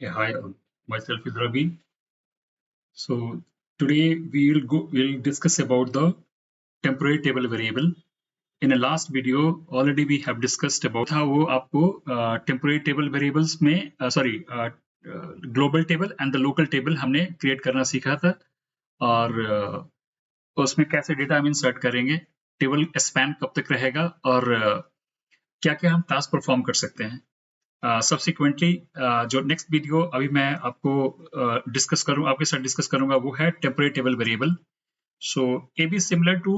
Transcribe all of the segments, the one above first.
Yeah, hi, myself is Ravi. So today we'll discuss about the temporary table variable. In a last video, already we have discussed about how वो आपको temporary table variables में global table and the local table हमने create करना सीखा था और उसमें कैसे डेटा हम इंसर्ट करेंगे, टेबल स्पैन कब तक रहेगा और क्या क्या हम टास्क परफॉर्म कर सकते हैं। सब्सिक्वेंटली जो नेक्स्ट वीडियो अभी मैं आपको डिस्कस करूँ आपके साथ डिस्कस करूंगा वो है टेम्परेरी टेबल वेरिएबल। सो ये भी सिमिलर टू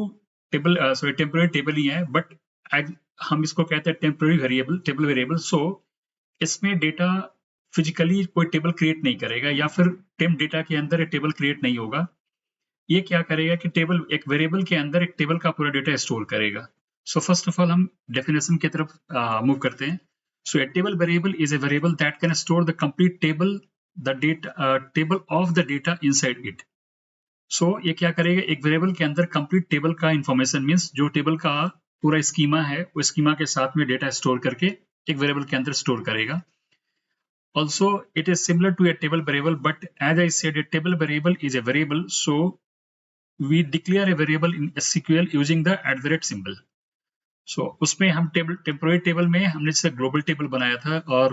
टेम्परेरी टेबल ही है, बट हम इसको कहते हैं टेम्परेरी वेरिएबल, टेबल वेरिएबल। सो इसमें डेटा फिजिकली कोई टेबल क्रिएट नहीं करेगा या फिर टेम्प डेटा के अंदर एक टेबल क्रिएट नहीं होगा। ये क्या करेगा कि टेबल एक वेरिएबल के अंदर एक टेबल का पूरा डेटा स्टोर करेगा। सो फर्स्ट ऑफ ऑल हम डेफिनेशन की तरफ मूव करते हैं। So a table variable is a variable that can store the complete table, table of the data inside it. So ये क्या करेगा, एक वेरिएबल के अंदर कंप्लीट टेबल का इंफॉर्मेशन मींस जो टेबल का पूरा स्कीमा है वो स्कीमा के साथ में डेटा स्टोर करके एक वेरिएबल के अंदर स्टोर करेगा। Also it is similar to a table variable, but as I said, a table variable is a variable, so we declare a variable in SQL using the @ symbol. सो उसमें हम temporary table में हमने जैसे global table बनाया था और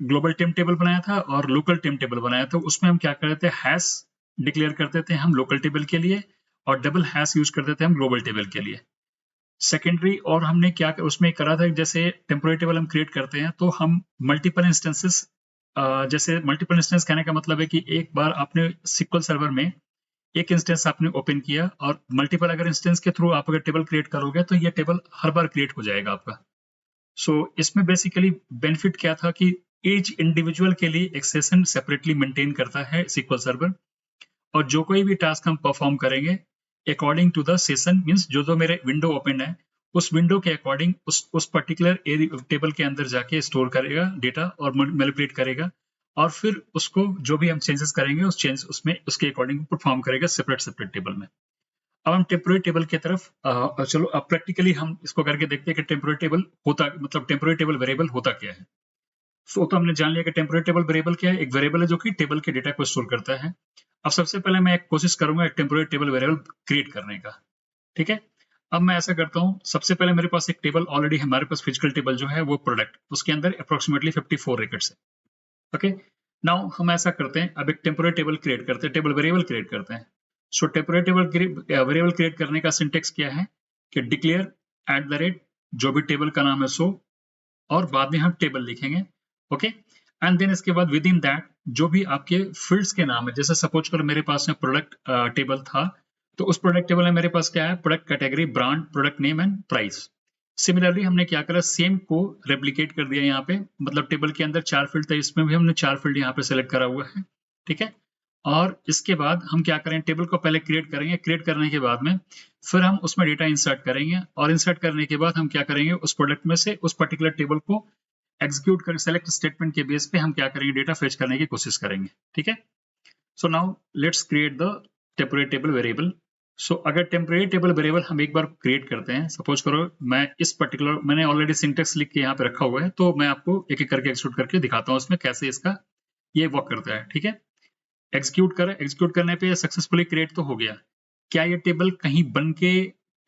global temp table बनाया था और लोकल टेम्प टेबल बनाया था। उसमें हम क्या करते थे, हैश डिक्लेयर करते थे हम लोकल टेबल के लिए और डबल हैश यूज करते थे हम ग्लोबल टेबल के लिए। सेकेंडरी और हमने क्या उसमें करा था, जैसे टेम्पोररी टेबल हम क्रिएट करते हैं तो हम मल्टीपल इंस्टेंसेस, जैसे मल्टीपल इंस्टेंस कहने का मतलब है कि एक बार आपने सिक्वल सर्वर में एक इंस्टेंस आपने ओपन किया और मल्टीपल अगर इंस्टेंस के थ्रू आप अगर टेबल क्रिएट करोगे तो ये टेबल हर बार क्रिएट हो जाएगा आपका। सो इसमें बेसिकली बेनिफिट क्या था कि ईच इंडिविजुअल के लिए एक सेशन सेपरेटली मेंटेन करता है सिक्वल सर्वर, और जो कोई भी टास्क हम परफॉर्म करेंगे according to the session means जो मेरे विंडो ओपन है उस विंडो के अकॉर्डिंग उस पर्टिकुलर टेबल के अंदर जाके स्टोर करेगा डेटा और मैनिपुलेट करेगा और फिर उसको जो भी हम चेंजेस करेंगे उस चेंज उसमें उसके अकॉर्डिंग परफॉर्म करेगा सेपरेट टेबल में। अब हम टेम्पोररी टेबल की तरफ चलो अब प्रैक्टिकली हम इसको करके देखते हैं कि टेम्पोररी टेबल होता मतलब टेम्पोररी टेबल वेरिएबल होता क्या है। सो तो हमने जान लिया कि टेम्पोररी टेबल वेरिएबल क्या है, एक वेरिएबल है जो कि टेबल के डेटा को स्टोर करता है। अब सबसे पहले मैं एक कोशिश करूंगा एक टेम्पोररी टेबल वेरिएबल क्रिएट करने का, ठीक है। अब मैं ऐसा करता हूँ, सबसे पहले मेरे पास एक टेबल ऑलरेडी हमारे पास फिजिकल टेबल जो है वो प्रोडक्ट, उसके अंदर अप्रोक्सीमेटली 54 रिकॉर्ड्स है। ओके, नाउ हम ऐसा करते हैं, अब एक टेम्पोररी टेबल क्रिएट करते हैं, टेबल वेरिएबल क्रिएट करते हैं। सो टेम्पोररी टेबल वेरिएबल क्रिएट करने का सिंटेक्स क्या है कि डिक्लेयर @ जो भी टेबल का नाम है सो, और बाद में हम टेबल लिखेंगे। ओके, एंड देन इसके बाद विद इन दैट जो भी आपके फील्ड्स के नाम है, जैसे सपोज करो मेरे पास में प्रोडक्ट टेबल था तो उस प्रोडक्ट टेबल में मेरे पास क्या है, product category, brand, product name and price. Similarly हमने क्या करा, सेम को रेप्लिकेट कर दिया यहाँ पे, मतलब टेबल के अंदर 4 फील्ड था, इसमें भी हमने 4 फील्ड यहाँ पे सेलेक्ट करा हुआ है, ठीक है। और इसके बाद हम क्या करें, टेबल को पहले क्रिएट करेंगे, क्रिएट करने के बाद में फिर हम उसमें डेटा इंसर्ट करेंगे और इंसर्ट करने के बाद हम क्या करेंगे, उस प्रोडक्ट में से उस पर्टिकुलर टेबल को एग्जीक्यूट कर सेलेक्ट स्टेटमेंट के बेस पे हम क्या करेंगे, डेटा फेच करने की कोशिश करेंगे, ठीक है। So now let's create the temporary table variable. So अगर टेम्पोररी टेबल वेरिएबल हम एक बार क्रिएट करते हैं, सपोज करो मैं इस पर्टिकुलर मैंने ऑलरेडी सिंटेक्स लिख के यहाँ पे रखा हुआ है, तो मैं आपको एक एक करके एग्जीक्यूट करके दिखाता हूँ इसमें कैसे इसका ये वर्क करता है, ठीक है। एग्जीक्यूट करने पे सक्सेसफुली क्रिएट तो हो गया। क्या ये टेबल कहीं बन के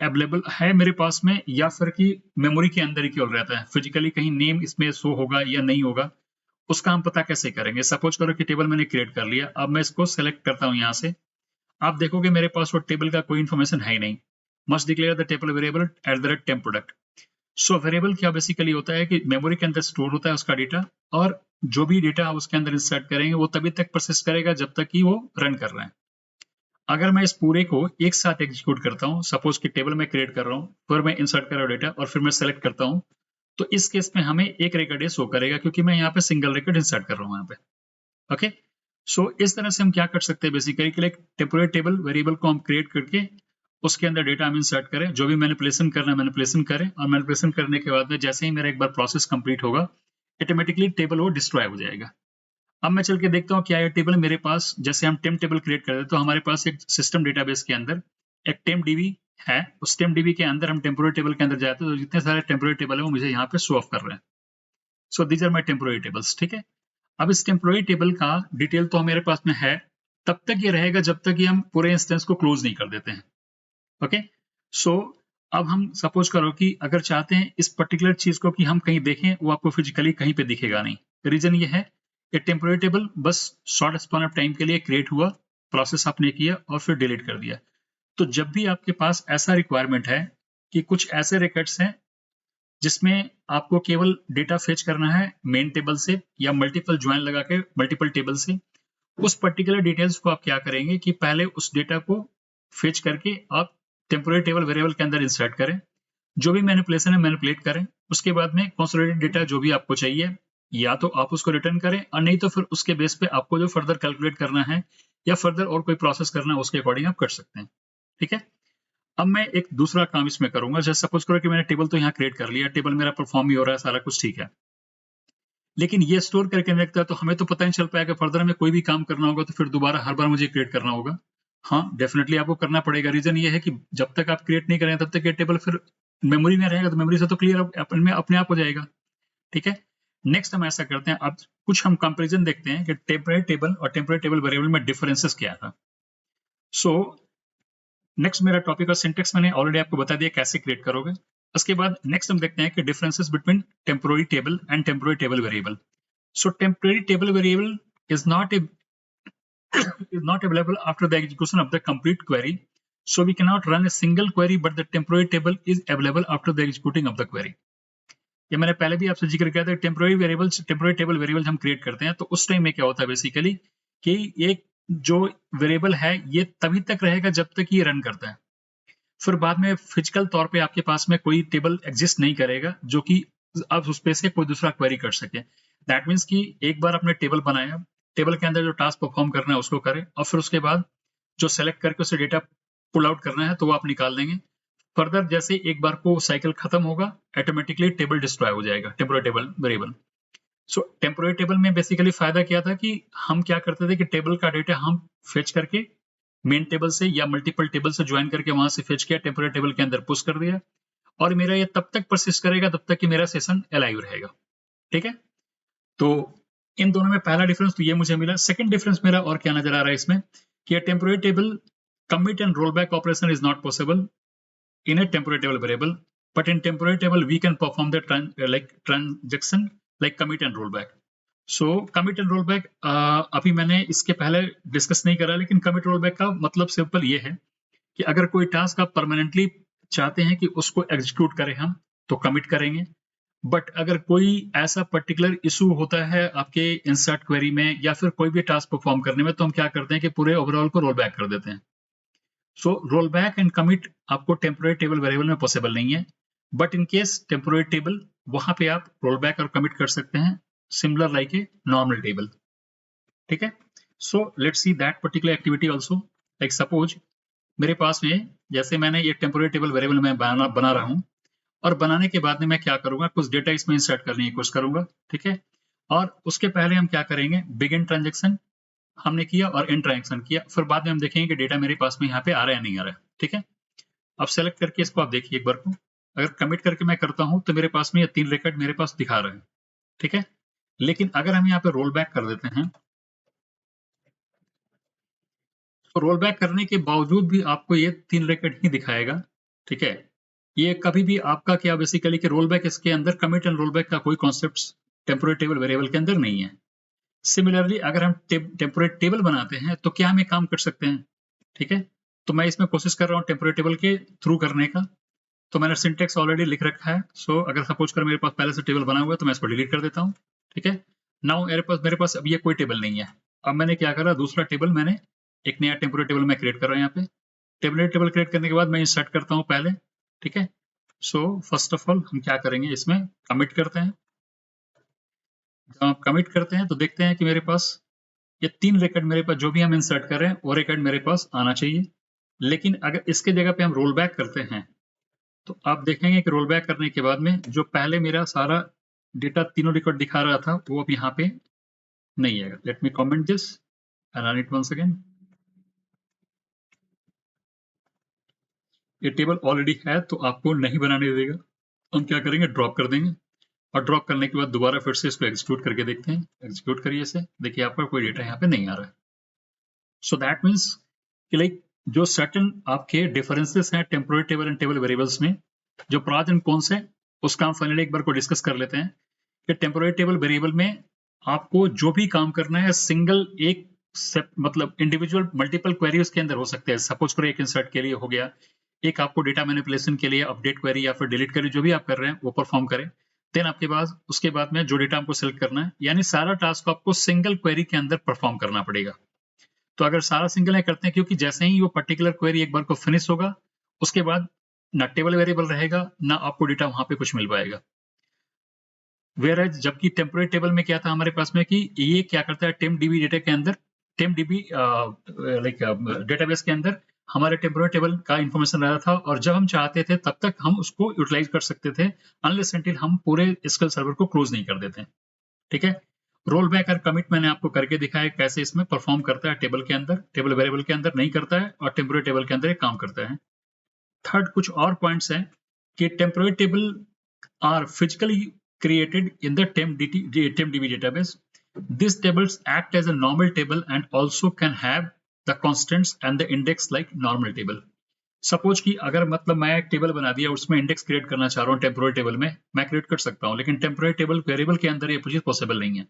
अवेलेबल है मेरे पास में, या फिर कि मेमोरी के अंदर ही केवल रहता है, फिजिकली कहीं नेम इसमें शो होगा या नहीं होगा, उसका हम पता कैसे करेंगे। सपोज करो कि टेबल मैंने क्रिएट कर लिया, अब मैं इसको सेलेक्ट करता हूँ यहाँ से, आप देखोगे मेरे पास वो टेबल का कोई इन्फॉर्मेशन है ही नहीं। Must declare the table variable @ product. So variable क्या बेसिकली होता है कि मेमोरी के अंदर स्टोर होता है उसका डेटा, और जो भी डेटा आप उसके अंदर इंसर्ट करेंगे वो तभी तक प्रोसेस करेगा जब तक कि वो रन कर रहा है। अगर मैं इस पूरे को एक साथ एग्जीक्यूट करता हूँ, सपोज कि टेबल में क्रिएट कर रहा हूँ, फिर मैं इंसर्ट कर रहा हूँ डेटा और फिर मैं सेलेक्ट करता हूँ, तो इस केस में हमें एक रिकॉर्ड शो करेगा क्योंकि मैं यहाँ पे सिंगल रिकॉर्ड इंसर्ट कर रहा हूँ यहाँ पे। ओके, सो इस तरह से हम क्या कर सकते हैं, बेसिकली कि एक टेम्पोररी टेबल वेरिएबल को हम क्रिएट करके उसके अंदर डेटा हम इंसर्ट करें, जो भी मैनिपुलेशन करना है मैनिपुलेशन करें, और मैनिपुलेशन करने के बाद में जैसे ही मेरा एक बार प्रोसेस कंप्लीट होगा ऑटोमेटिकली टेबल वो डिस्ट्रॉय हो जाएगा। अब मैं चल के देखता हूँ क्या ये टेबल मेरे पास, जैसे हम टेम्प टेबल क्रिएट करते हैं तो हमारे पास एक सिस्टम डेटाबेस के अंदर एक टेम्प डीबी है, उस टेम्प डीबी के अंदर हम टेम्पोररी टेबल के अंदर जाते हैं तो जितने सारे टेम्पोररी टेबल है वो मुझे यहाँ पे शो ऑफ कर रहे हैं। So these are my temporary tables, ठीक है। अब इस टेम्पोररी टेबल का डिटेल तो मेरे पास में है, तब तक ये रहेगा जब तक कि हम पूरे इंस्टेंस को क्लोज नहीं कर देते हैं। ओके, सो अब हम सपोज करो कि अगर चाहते हैं इस पर्टिकुलर चीज को कि हम कहीं देखें, वो आपको फिजिकली कहीं पे दिखेगा नहीं। रीजन ये है कि टेम्पोररी टेबल बस शॉर्ट स्पैन ऑफ टाइम के लिए क्रिएट हुआ, प्रोसेस आपने किया और फिर डिलीट कर दिया। तो जब भी आपके पास ऐसा रिक्वायरमेंट है कि कुछ ऐसे रिकॉर्ड्स हैं जिसमें आपको केवल डेटा फेच करना है मेन टेबल से या मल्टीपल ज्वाइन लगा के मल्टीपल टेबल से, उस पर्टिकुलर डिटेल्स को आप क्या करेंगे कि पहले उस डेटा को फेच करके आप टेम्पोररी टेबल वेरिएबल के अंदर इंसर्ट करें, जो भी मैनिपुलेशन है मैनिपुलेट करें, उसके बाद में कंसोलिडेटेड डेटा जो भी आपको चाहिए या तो आप उसको रिटर्न करें और नहीं तो फिर उसके बेस पे आपको जो फर्दर कैलकुलेट करना है या फर्दर और कोई प्रोसेस करना है उसके अकॉर्डिंग आप कर सकते हैं। ठीक है, अब मैं एक दूसरा काम इसमें करूंगा। जैसे सपोज करो कि मैंने टेबल तो यहाँ क्रिएट कर लिया, टेबल मेरा परफॉर्म भी हो रहा है, सारा कुछ ठीक है, लेकिन ये स्टोर करके रखता है तो हमें तो पता नहीं चल पाएगा फर्दर हमें कोई भी काम करना होगा तो फिर दोबारा हर बार मुझे क्रिएट करना होगा। हाँ, डेफिनेटली आपको करना पड़ेगा। रीजन ये है कि जब तक आप क्रिएट नहीं करें तब तक ये टेबल फिर मेमोरी में रहेगा, तो मेमोरी से तो क्लियर अपने आप हो जाएगा। ठीक है, नेक्स्ट हम ऐसा करते हैं, अब कुछ हम कंपेरिजन देखते हैं कि टेम्परेरी टेबल और टेम्परेरी टेबल वेरिएबल में डिफरेंसेस क्या था। सो नेक्स्ट मेरा टॉपिक और सिंटेक्स मैंने ऑलरेडी आपको बता दिया कैसे क्रिएट करोगे। उसके बाद नेक्स्ट हम देखते हैं कि differences between temporary table and temporary table variable. So temporary table variable is not available after the execution of the complete query. So we cannot run a single query, but the temporary table is available after the executing of the query. ये मैंने पहले भी आपसे जिक्र किया था, temporary table variable हम create करते हैं तो उस टाइम में क्या होता है बेसिकली कि एक जो वेरिएबल है ये तभी तक रहेगा जब तक ये रन करता है, फिर बाद में फिजिकल तौर पे आपके पास में कोई टेबल एग्जिस्ट नहीं करेगा जो कि आप उस पे से कोई दूसरा क्वेरी कर सके। दैट मीन्स कि एक बार आपने टेबल बनाया, टेबल के अंदर जो टास्क परफॉर्म करना है उसको करें और फिर उसके बाद जो सेलेक्ट करके उसे डेटा पुल आउट करना है तो वो आप निकाल देंगे। फर्दर जैसे एक बार को साइकिल खत्म होगा ऑटोमेटिकली टेबल डिस्ट्रॉय हो जाएगा, टेम्पोररी टेबल वेरिएबल। सो टेम्पोररी टेबल में बेसिकली फायदा क्या था कि हम क्या करते थे कि टेबल का डेटा हम फेच करके मेन टेबल से या मल्टीपल टेबल से ज्वाइन करके वहां से फेच किया, टेम्पोररी टेबल के अंदर पुश कर दिया और मेरा ये तब तक परसिस्ट करेगा तब तक कि मेरा सेशन अलाइव रहेगा। ठीक है, तो इन दोनों में पहला डिफरेंस तो ये मुझे मिला। सेकंड डिफरेंस मेरा और क्या नजर आ रहा है इसमें कि temporary table commit and roll back operation is not possible in a temporary table variable, but in temporary table we can perform the transaction like commit and roll back. So commit and roll back अभी मैंने इसके पहले discuss नहीं करा, लेकिन commit roll back का मतलब simple ये है कि अगर कोई टास्क आप परमानेंटली चाहते हैं कि उसको एग्जीक्यूट करें हम तो कमिट करेंगे, बट अगर कोई ऐसा पर्टिकुलर इशू होता है आपके इंसर्ट क्वेरी में या फिर कोई भी टास्क परफॉर्म करने में तो हम क्या करते हैं कि पूरे ओवरऑल को रोल बैक कर देते हैं। So roll back and commit आपको टेम्पोररी टेबल वेरिएबल में पॉसिबल नहीं है, but in case temporary table वहां पे आप रोल बैक और कमिट कर सकते हैं, similar like a normal table. ठीक है, so let's see that particular activity also. Like suppose मेरे पास में जैसे मैंने ये टेम्पोररी टेबल वेरिएबल में बना रहा हूं और बनाने के बाद में मैं क्या करूंगा, कुछ डेटा इसमें इंसर्ट करने की कोशिश करूंगा। ठीक है, और उसके पहले हम क्या करेंगे, बिगिन ट्रांजेक्शन हमने किया और एंड ट्रांजेक्शन किया, फिर बाद में हम देखेंगे कि डेटा मेरे पास में यहाँ पे आ रहा है नहीं आ रहा है। ठीक है, अब सेलेक्ट करके इसको आप देखिए एक बार को, अगर कमिट करके मैं करता हूं तो मेरे पास में ये 3 रिकॉर्ड मेरे पास दिखा रहे हैं। ठीक है, लेकिन अगर हम यहाँ पे रोल बैक कर देते हैं तो रोल बैक करने के बावजूद भी आपको ये 3 रिकॉर्ड ही दिखाएगा। ठीक है, ये कभी भी आपका क्या बेसिकली कि रोल बैक इसके अंदर कमिट एंड रोल बैक का कोई कॉन्सेप्ट टेम्पोररी टेबल वेरिएबल के अंदर नहीं है। सिमिलरली अगर हम टेम्पोररी टेबल बनाते हैं तो क्या हम एक काम कर सकते हैं। ठीक है, तो मैं इसमें कोशिश कर रहा हूँ टेम्पोररी टेबल के थ्रू करने का, तो मैंने सिंटेक्स ऑलरेडी लिख रखा है। सो अगर सपोज कर मेरे पास पहले से टेबल बना हुआ है तो मैं इसको डिलीट कर देता हूँ। ठीक है, नाउ मेरे पास अब ये कोई टेबल नहीं है। अब मैंने क्या करा, दूसरा टेबल मैंने एक नया टेम्पोररी टेबल मैं क्रिएट कर रहा हूँ यहाँ पे। टेम्पोररी टेबल क्रिएट करने के बाद मैं इंसर्ट करता हूँ पहले। ठीक है, सो फर्स्ट ऑफ ऑल हम क्या करेंगे, इसमें कमिट करते हैं। जब आप कमिट करते हैं तो देखते हैं कि मेरे पास ये 3 रिकॉर्ड मेरे पास जो भी हम इंसर्ट कर रहे हैं वो रिकॉर्ड मेरे पास आना चाहिए। लेकिन अगर इसके जगह पे हम रोल बैक करते हैं तो आप देखेंगे कि रोल बैक करने के बाद में जो पहले मेरा सारा डेटा तीनों रिकॉर्ड दिखा रहा था वो अब यहाँ पे नहीं है। Let me comment this and run it once again. ये टेबल ऑलरेडी है तो आपको नहीं बनाने देगा, हम क्या करेंगे, ड्रॉप कर देंगे। और ड्रॉप करने के बाद दोबारा फिर से इसको एग्जीक्यूट करके देखते हैं। एग्जीक्यूट करिए इसे, देखिए आपका कोई डेटा यहाँ पे नहीं आ रहा है। सो दैट मीन्स कि लाइक जो सर्टेन आपके डिफरेंसेस हैं temporary table and table variables में, जो प्रॉज एंड कॉन्स है, उसका हम फाइनली एक बार को डिस्कस कर लेते हैं कि टेम्पोररी टेबल वेरिएबल में आपको जो भी काम करना है सिंगल एक मतलब इंडिविजुअल मल्टीपल क्वेरी उसके अंदर हो सकते हैं। सपोज करो एक इंसर्ट के लिए हो गया, एक आपको डेटा मैनिपुलेशन के लिए अपडेट क्वेरी या फिर डिलीट क्वेरी, जो भी आप कर रहे हैं वो परफॉर्म करें। देन आपके पास उसके बाद में जो डेटा आपको सेलेक्ट करना है, यानी सारा टास्क आपको सिंगल क्वेरी के अंदर परफॉर्म करना पड़ेगा। तो अगर सारा सिंगल है करते हैं, क्योंकि जैसे ही वो पर्टिकुलर क्वेरी एक बार को फिनिश होगा, उसके बाद ना टेबल वेरिएबल रहेगा ना आपको डेटा वहां पे कुछ मिल पाएगा। वेयर एज जबकि टेम्पोररी टेबल में क्या था हमारे पास में कि ये क्या करता है, टेम्पडीबी डेटा के अंदर, टेम्पडीबी लाइक डेटाबेस के अंदर हमारे टेम्पोररी टेबल का इंफॉर्मेशन रहा था, और जब हम चाहते थे तब तक हम उसको यूटिलाइज कर सकते थे, अनलेस अनटिल हम पूरे एसक्यूएल सर्वर को क्लोज नहीं कर देते। ठीक है, रोल बैक और कमिट मैंने आपको करके दिखाया कैसे इसमें परफॉर्म करता है टेबल के अंदर, टेबल वेरिएबल के अंदर नहीं करता है, और टेम्पोररी टेबल के अंदर एक काम करता है। थर्ड कुछ और पॉइंट्स हैं कि temporary table are physically created in the TempDB database. These tables act as a normal table and also can have the constants and the index like normal table. Suppose कि अगर मतलब मैं एक table बना दिया, उसमें इंडेक्स क्रिएट करना चाह रहा हूँ टेम्पोररी टेबल में, मैं क्रिएट कर सकता हूँ, लेकिन टेम्पोररी टेबल वेरिएबल के अंदर ये चीज पॉसिबल नहीं है।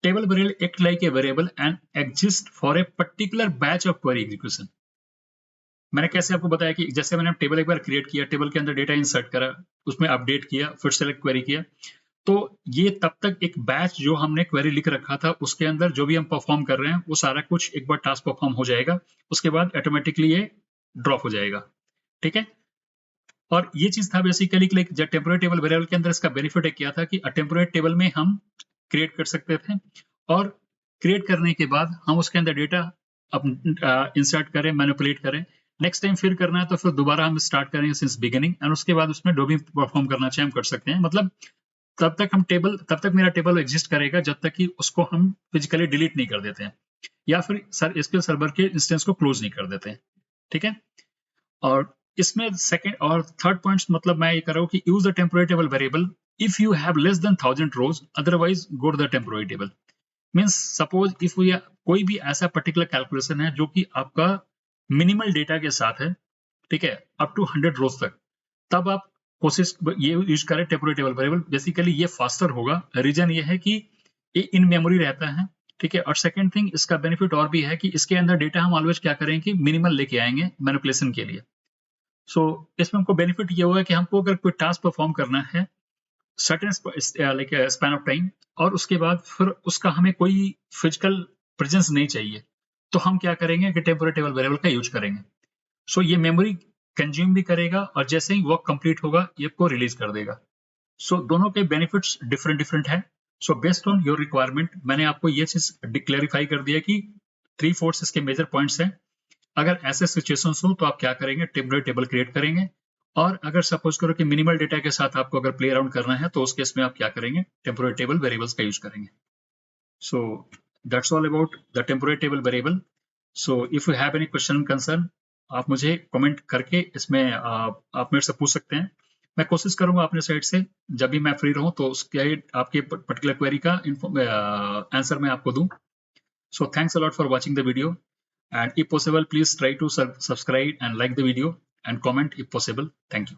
Table variable act like a variable and exist for a particular batch of query execution. मैंने कैसे आपको बताया कि जैसे मैंने टेबल एक बार क्रिएट किया, टेबल के अंदर डेटा इंसर्ट करा, उसमें अपडेट किया, फिर सेलेक्ट क्वेरी किया, तो ये तब तक एक बैच जो हमने क्वेरी लिख रखा था उसके अंदर जो भी हम परफॉर्म कर रहे हैं वो सारा कुछ एक बार टास्क परफॉर्म हो जाएगा, उसके बाद ऑटोमेटिकली ये ड्रॉप हो जाएगा। ठीक है, और ये चीज था बेसिकली जब टेम्पोररी टेबल वेरिएबल के अंदर इसका बेनिफिट है क्या था कि टेम्पोररी टेबल में हम क्रिएट कर सकते थे, और क्रिएट करने के बाद हम उसके अंदर डेटा इंसर्ट करें, मैनिपुलेट करें, नेक्स्ट टाइम फिर करना है तो फिर दोबारा हम स्टार्ट करेंगे सिंस बिगिनिंग, एंड उसके बाद उसमें जो भी परफॉर्म करना चाहे हम कर सकते हैं। मतलब तब तक मेरा टेबल एग्जिस्ट करेगा जब तक कि उसको हम फिजिकली डिलीट नहीं कर देते हैं, या फिर एसक्यूएल सर्वर के इंस्टेंस को क्लोज नहीं कर देते हैं। ठीक है, और इसमें सेकंड और थर्ड पॉइंट मतलब मैं ये कर रहा हूँ कि use the temporary table variable if you have less than 1000 rows, otherwise go to the temporary table. Means suppose if कोई भी ऐसा पर्टिकुलर कैलकुलेशन है जो कि आपका मिनिमल डेटा के साथ है, ठीक है, अप टू 100 रोज तक, तब आप कोशिश ये यूज करें टेम्पोररी टेबल वेरिएबल। बेसिकली ये फास्टर होगा, रीजन ये है कि ये इन मेमोरी रहता है। ठीक है, और सेकंड थिंग इसका बेनिफिट और भी है कि इसके अंदर डेटा हम ऑलवेज क्या करेंगे कि मिनिमल लेके आएंगे मैनिपुलेशन के लिए। सो इसमें हमको बेनिफिट ये होगा कि हमको अगर कोई टास्क परफॉर्म करना है certain like span of time, और उसके बाद फिर उसका हमें कोई फिजिकल प्रेजेंस नहीं चाहिए, तो हम क्या करेंगे कि टेम्पोररी टेबल वेरिएबल का यूज करेंगे। सो ये मेमोरी कंज्यूम भी करेगा और जैसे ही वर्क कंप्लीट होगा ये को रिलीज कर देगा। सो दोनों के बेनिफिट्स डिफरेंट डिफरेंट है। So based on your requirement मैंने आपको ये चीज क्लैरिफाई कर दिया कि 3/4 इसके मेजर पॉइंट्स हैं। अगर ऐसे सिचुएशंस हो तो आप क्या करेंगे, टेम्पोररी टेबल क्रिएट करेंगे, और अगर सपोज करो कि मिनिमल डेटा के साथ आपको अगर प्ले अराउंड करना है तो उस केस में आप क्या करेंगे, टेम्पोररी टेबल वेरिएबल्स का यूज करेंगे। So that's all about the temporary table variable. So if you have any question concern, आप मुझे कमेंट करके इसमें आप मेरे से पूछ सकते हैं। मैं कोशिश करूंगा अपने साइड से जब भी मैं फ्री रहूं तो उसके आपके पर्टिकुलर क्वेरी का आंसर मैं आपको दूं। So thanks a lot for watching the video, and if possible please try to subscribe and like the video and comment if possible. Thank you.